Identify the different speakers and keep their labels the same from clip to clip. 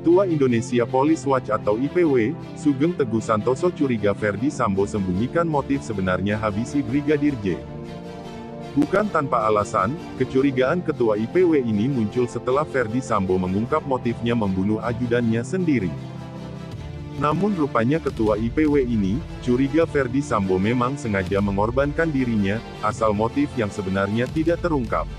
Speaker 1: Ketua Indonesia Police Watch atau IPW, Sugeng Teguh Santoso curiga Ferdy Sambo sembunyikan motif sebenarnya habisi Brigadir J. Bukan tanpa alasan, kecurigaan Ketua IPW ini muncul setelah Ferdy Sambo mengungkap motifnya membunuh ajudannya sendiri. Namun rupanya Ketua IPW ini, curiga Ferdy Sambo memang sengaja mengorbankan dirinya, asal motif yang sebenarnya tidak terungkap.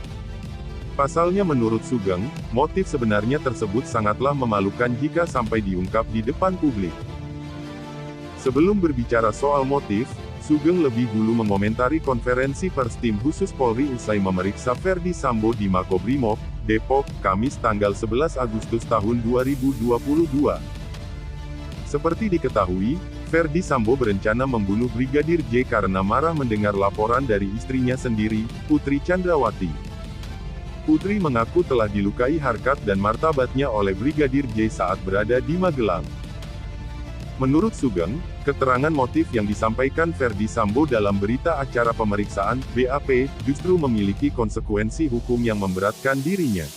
Speaker 1: Pasalnya menurut Sugeng, motif sebenarnya tersebut sangatlah memalukan jika sampai diungkap di depan publik. Sebelum berbicara soal motif, Sugeng lebih dulu mengomentari konferensi pers tim khusus Polri usai memeriksa Ferdy Sambo di Makobrimob, Depok, Kamis tanggal 11 Agustus tahun 2022. Seperti diketahui, Ferdy Sambo berencana membunuh Brigadir J karena marah mendengar laporan dari istrinya sendiri, Putri Chandrawati. Putri mengaku telah dilukai harkat dan martabatnya oleh Brigadir J saat berada di Magelang. Menurut Sugeng, keterangan motif yang disampaikan Ferdy Sambo dalam berita acara pemeriksaan, BAP, justru memiliki konsekuensi hukum yang memberatkan dirinya.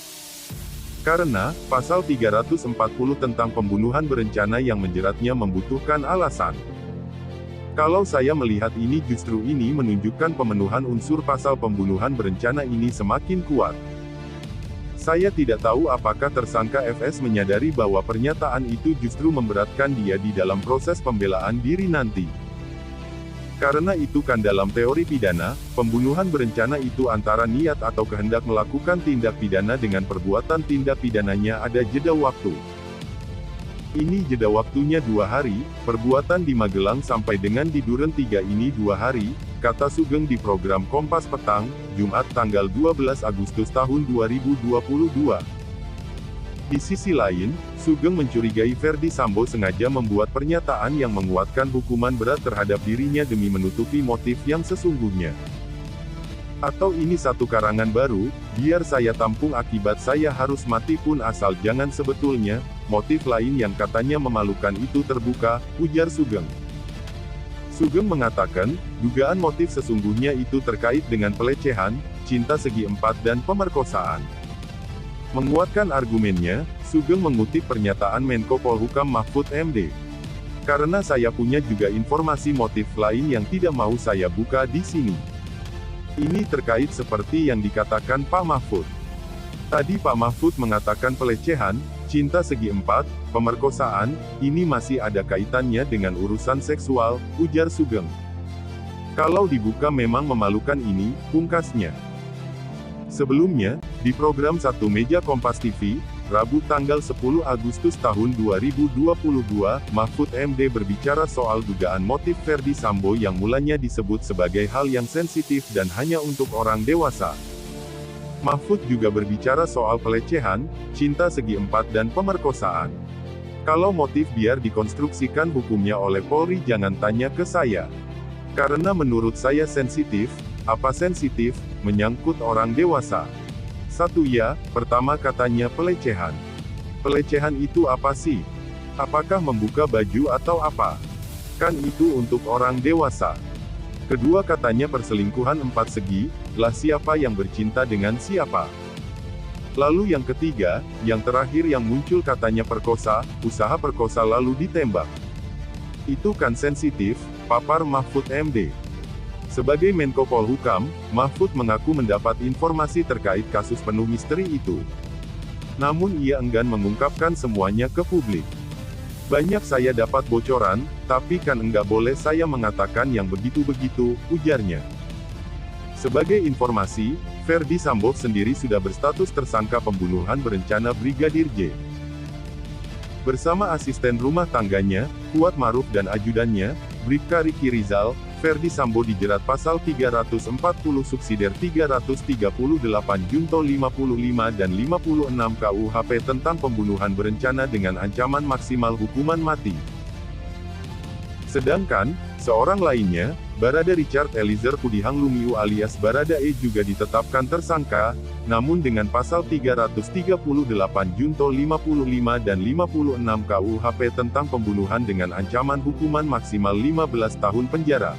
Speaker 1: Karena, pasal 340 tentang pembunuhan berencana yang menjeratnya membutuhkan alasan. Kalau saya melihat ini justru ini menunjukkan pemenuhan unsur pasal pembunuhan berencana ini semakin kuat. Saya tidak tahu apakah tersangka FS menyadari bahwa pernyataan itu justru memberatkan dia di dalam proses pembelaan diri nanti. Karena itu kan dalam teori pidana, pembunuhan berencana itu antara niat atau kehendak melakukan tindak pidana dengan perbuatan tindak pidananya ada jeda waktu. Ini jeda waktunya 2 hari, perbuatan di Magelang sampai dengan di Duren 3 ini 2 hari, kata Sugeng di program Kompas Petang, Jumat tanggal 12 Agustus tahun 2022. Di sisi lain, Sugeng mencurigai Ferdy Sambo sengaja membuat pernyataan yang menguatkan hukuman berat terhadap dirinya demi menutupi motif yang sesungguhnya. Atau ini satu karangan baru, biar saya tampung akibat saya harus mati pun asal jangan sebetulnya, motif lain yang katanya memalukan itu terbuka, ujar Sugeng. Sugeng mengatakan, dugaan motif sesungguhnya itu terkait dengan pelecehan, cinta segi empat dan pemerkosaan. Menguatkan argumennya, Sugeng mengutip pernyataan Menko Polhukam Mahfud MD. Karena saya punya juga informasi motif lain yang tidak mau saya buka di sini. Ini terkait seperti yang dikatakan Pak Mahfud. Tadi Pak Mahfud mengatakan pelecehan, cinta segi empat, pemerkosaan, ini masih ada kaitannya dengan urusan seksual, ujar Sugeng. Kalau dibuka memang memalukan ini, pungkasnya. Sebelumnya, di program Satu Meja Kompas TV, Rabu tanggal 10 Agustus tahun 2022, Mahfud MD berbicara soal dugaan motif Ferdy Sambo yang mulanya disebut sebagai hal yang sensitif dan hanya untuk orang dewasa. Mahfud juga berbicara soal pelecehan, cinta segi empat dan pemerkosaan. Kalau motif biar dikonstruksikan hukumnya oleh Polri jangan tanya ke saya. Karena menurut saya sensitif, apa sensitif, menyangkut orang dewasa. Satu ya, pertama katanya pelecehan. Pelecehan itu apa sih? Apakah membuka baju atau apa? Kan itu untuk orang dewasa. Kedua katanya perselingkuhan empat segi, lah siapa yang bercinta dengan siapa? Lalu yang ketiga, yang terakhir yang muncul katanya perkosa, usaha perkosa lalu ditembak. Itu kan sensitif, papar Mahfud MD. Sebagai Menko Polhukam, Mahfud mengaku mendapat informasi terkait kasus penuh misteri itu. Namun ia enggan mengungkapkan semuanya ke publik. Banyak saya dapat bocoran, tapi kan enggak boleh saya mengatakan yang begitu-begitu, ujarnya. Sebagai informasi, Ferdy Sambo sendiri sudah berstatus tersangka pembunuhan berencana Brigadir J. Bersama asisten rumah tangganya, Kuat Maruf dan ajudannya, Bribka Riki Rizal, Ferdy Sambo dijerat pasal 340 subsidiar 338 junto 55 dan 56 KUHP tentang pembunuhan berencana dengan ancaman maksimal hukuman mati. Sedangkan, seorang lainnya, Barada Richard Eliezer Pudihang Lumiu alias Barada E juga ditetapkan tersangka, namun dengan pasal 338 junto 55 dan 56 KUHP tentang pembunuhan dengan ancaman hukuman maksimal 15 tahun penjara.